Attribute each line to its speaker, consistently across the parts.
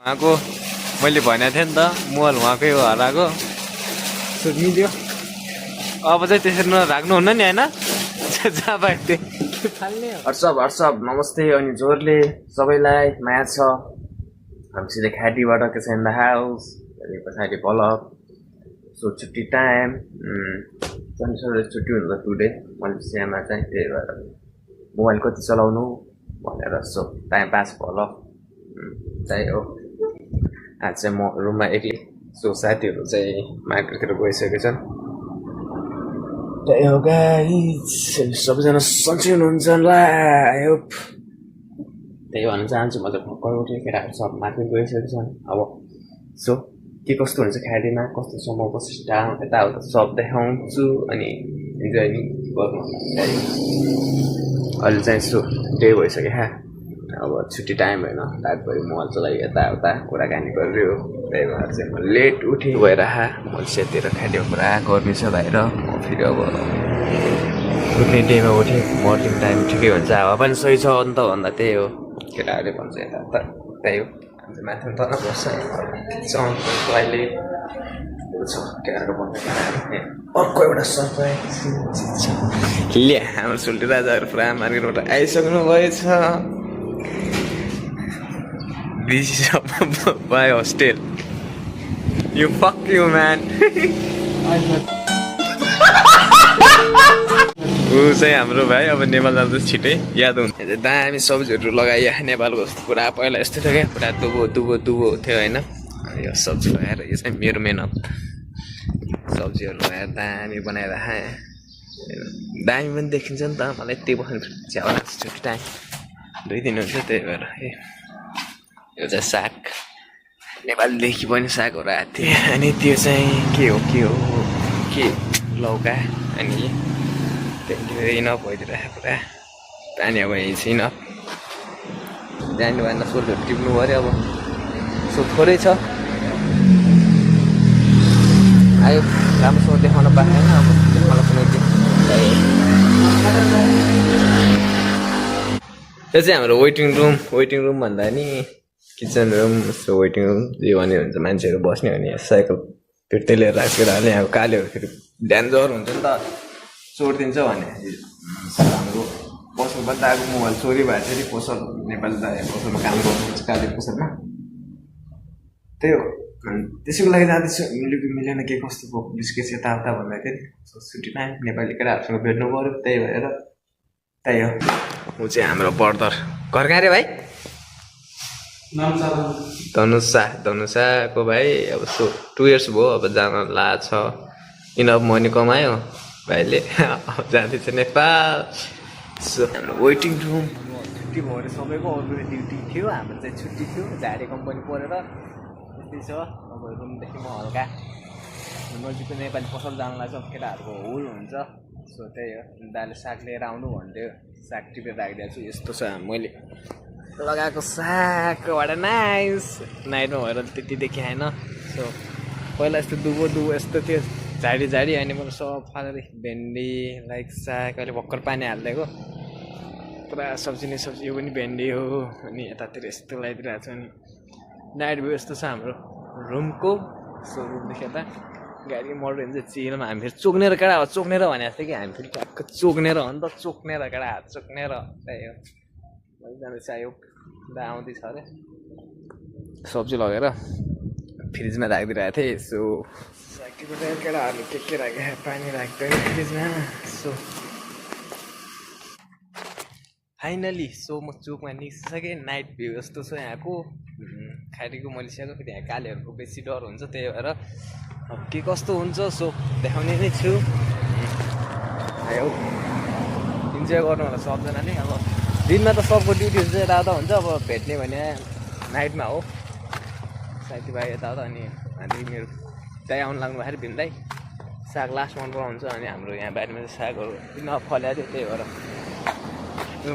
Speaker 1: उहाँको मैले भनेको थिएँ नि त मोबाइल उहाँकै हो हराएको मिल्यो अब चाहिँ त्यसरी नराख्नुहुन्न नि होइन जहाँ पायो त्यो फाल्ने
Speaker 2: हर्षप नमस्ते अनि जोरले सबैलाई माया छ हामीले खाटीबाट के छ इन द हाउस अनि पछाडि पलक सो छुट्टी टाइम शनिबार छुट्टी हुन्छ टुडे मलेसियामा चाहिँ त्यही भएर मोबाइल कति चलाउनु भनेर सो टाइम पास पलक त्यही हो आज चाहिँ म रुममा एक्लै सो साथीहरू चाहिँ मार्केटतिर गइसकेको छन् त्यही हो गाइस सबैजना सन्चै हुनुहुन्छ होला आई होप त्यही भन्न चाहन्छु म त भर्खर उठेँ केटाहरू सब मार्केट गइसकेको छन् अब सो के कस्तो हुन्छ खाडीमा कस्तो छ म कस्तो टाइम यताउता सब देखाउँछु अनि इन्जोय गर्नु अहिले चाहिँ सो डे भइसक्यो अब छुट्टी टाइम होइन रातभरि मोबाइल चलाइ यताउता कुराकानी गरियो त्यही भएर चाहिँ म लेट उठेँ गएर मलेसियातिर खाड्यो पुरा गर्मी छ बाहिर म फेरि अब उठ्ने डेमा उठेँ मर्निङ टाइम ठिकै हुन्छ हावा पनि सही छ अन्त भन्दा त्यही हो केटाहरूले भन्छ यता त्यही हो हामी माथि तल बस्छ अहिले केटाहरू भन्ने अर्को एउटा सरप्राइज ल्या हाम्रो सुल्टी राजाहरू पुरा मार्केटबाट आइसक्नु भएछ This is my hostel. You fuck you, man. ऊ चाहिँ हाम्रो भाइ अब नेपाल जाँदा छिटै याद हुन्छ दामी सब्जीहरू लगाइयो नेपालको जस्तो पुरा पहिला यस्तो थियो क्या पुरा दुबो थियो होइन यो सब्जी लगाएर यो चाहिँ मेरो मेहनत सब्जीहरू लगाएर दामी बनाएर खाएँ दामी पनि देखिन्छ नि त मलाई त्यही बस्नु झ्याउ लाग्छ छुट्टी टाइम 2 दिन हुन्छ त्यही भएर यो चाहिँ साग नेपालदेखि पनि सागहरू आएको थियो अनि त्यो चाहिँ के हो लौका अनि त्यहाँदेखि इनफ भइदिरहेको पुरा पानी अब यहीँ छैन जानु भएन सोलहरू टिप्नु पऱ्यो अब सो थोरै छ आयो राम्रोसँग देखाउन पाएन अब देखाउन पनि यो चाहिँ हाम्रो वेटिङ रुम भन्दा नि kitchen room so waiting room जे भने हुन्छ मान्छेहरू बस्ने भने साइकल फिर्तै लिएर राखेर हाल्ने अब कालेहरू फेरि डेन्जर हुन्छ नि त चोरिदिन्छ भने हाम्रो पसलबाट आएको मोबाइल चोरी भए फेरि पसल नेपाली पसलमा काम गर्नुहुन्छ काले पसलमा त्यही हो त्यसैको लागि जाँदैछु मिलेन के कस्तो भयो पुलिस केस यताउता भन्दै थियो नि छुट्टी टाइम नेपाली केटाहरूसँग भेट्नु पऱ्यो त्यही भएर त्यही हो ऊ चाहिँ हाम्रो ब्रदर घर कहाँ रे भाइ धनुषाको भाइ अब 2 इयर्स भयो अब जान लाग्छ इनफ मनी कमायो भाइले अब जाँदैछ नेपाल सो हाम्रो वेटिङ रुम छुट्टी भयो अरे सबैको अरू ड्युटी थियो हाम्रो चाहिँ छुट्टी थियो झाडी कम्पनी परेर त्यस्तै छ अब रुमदेखि म हल्का नजिकको नेपाली पसल जानु लाग्छ केटाहरूको होल हुन्छ सो त्यही हो दाले साग लिएर आउनु भन्थ्यो साग टिपेर राखिदिएको छु यस्तो छ मैले लगाएको सागबाट नाइटमा भएर त्यति देखाएन सो पहिला यस्तो दुबो यस्तो थियो झाडी अनि मैले सब फालेर भेन्डी लाइक साग अहिले भर्खर पानी हालिदिएको पुरा सब्जी यो पनि भेन्डी हो अनि यतातिर यस्तो लगाइदिरहेको छ अनि नाइट भ्यू यस्तो छ हाम्रो रुमको सो रुमदेखि यता गाडी मोटर हुन्छ चिलमा हामी फेरि चोक्नेर केटा हो चोक्नेर भने जस्तो कि हामी फेरि ट्याक्क चोक्नेर हो नि त चोक्नेर केटा हात चोक्नेर त्यही हो जाँदैछ आयो दा आउँदैछ अरे सब्जी लगेर फ्रिजमा राखिदिरहेको थिएँ सो केटाहरूले के राखे पानी राख्दैन फ्रिजमा सो फाइनली सो म चोकमा निस्किसकेँ नाइट भ्यू यस्तो छ यहाँको खाडीको मलेसियाको फेरि यहाँ कालेहरूको बेसी डर हुन्छ त्यही भएर अब के कस्तो हुन्छ सो देखाउने नै छु आयो इन्जोय गर्नु होला सबजनाले अब दिनमा त सबको ड्युटी हुन्छ यताउता हुन्छ अब भेट्ने भने नाइटमा हो साथीभाइ यताउता अनि हामी मेरो दाइ आउनु लाग्नु भएर भिन्दै साग लास्ट मन पराउँछ अनि हाम्रो यहाँ बारीमा चाहिँ सागहरू नफल्याएको थियो त्यही भएर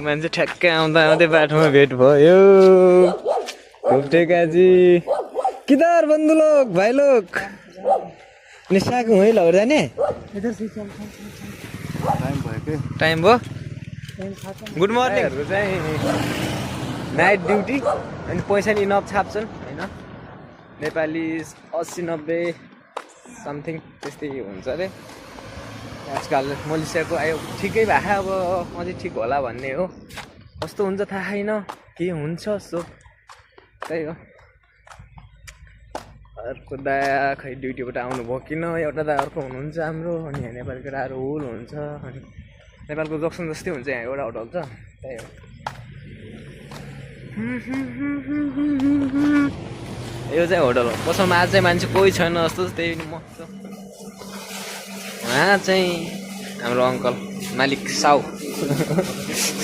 Speaker 2: मान्छे ठ्याक्कै आउँदै बाटोमा भेट भयो घुप्टेकाजी किधर बन्धु लोग भाइ लोग अनि साग वहीँ लगेर जाने टाइम भयो गुड मर्निङहरूको चाहिँ नाइट ड्युटी अनि पैसा नि इनफ छाप्छन् होइन
Speaker 1: नेपाली 80-90 समथिङ त्यस्तै हुन्छ अरे आजकल। मलेसियाको आयो ठिकै भए अब अझै ठिक होला भन्ने हो, कस्तो हुन्छ थाहा छैन, के हुन्छ सो त्यही हो। अर्को दाया खै ड्युटीबाट आउनुभयो किन, एउटा दा अर्को हुनुहुन्छ हाम्रो, अनि यहाँ नेपाली केटाहरू हुल हुन्छ, अनि नेपालको जक्सन जस्तै हुन्छ यहाँ एउटा होटल छ, त्यही हो। यो चाहिँ होटल हो, पसलमा आज चाहिँ मान्छे कोही छैन जस्तो, त्यही पनि म छु। उहाँ चाहिँ हाम्रो अङ्कल मालिक साउ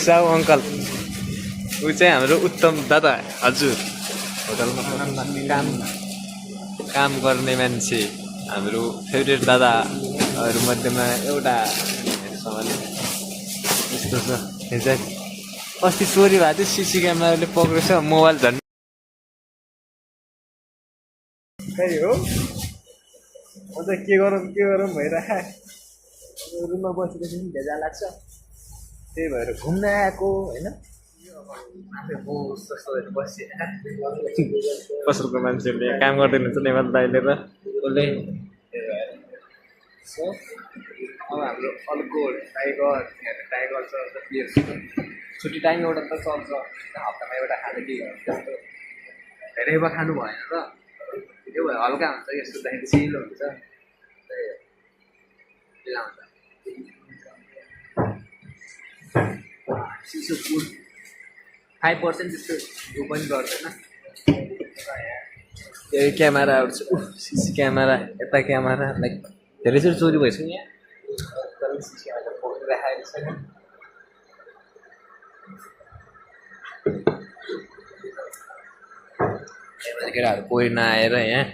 Speaker 1: साउ अङ्कल, ऊ चाहिँ हाम्रो उत्तम दादा हजुर, होटलमा काम गर्ने मान्छे, हाम्रो फेभरेट दादाहरू मध्येमा एउटा यस्तो छ। यो चाहिँ अस्ति चोरी भएको थियो, सिसी क्यामेराले पक्रेछ, मोबाइल झन् त्यही हो। अन्त के गरौँ भइरहेको, रुममा बसेपछि पनि भेजा लाग्छ, त्यही भएर घुम्न आएको होइन। पसलको मान्छेहरूले काम गर्दैन हुन्छ नेपाल दाइले र उसले, सो अब हाम्रो अर्को टाइगर छ, छुट्टी टाइम एउटा त चल्छ, हप्तामा एउटा खानु कि त्यस्तो धेरै भए खानु भएन र, त्यो भए हल्का हुन्छ, यस्तो दाइ चिलो हुन्छ, त्यही हो हुन्छ। सिसो फुड 5% जस्तो यो पनि गर्दैन। यो क्यामेराहरू छ, सिसी क्यामेरा, यता क्यामेरा, लाइक धेरैचोटि चोरी भइसक्यो यहाँ, केटाहरू कोही नआएर यहाँ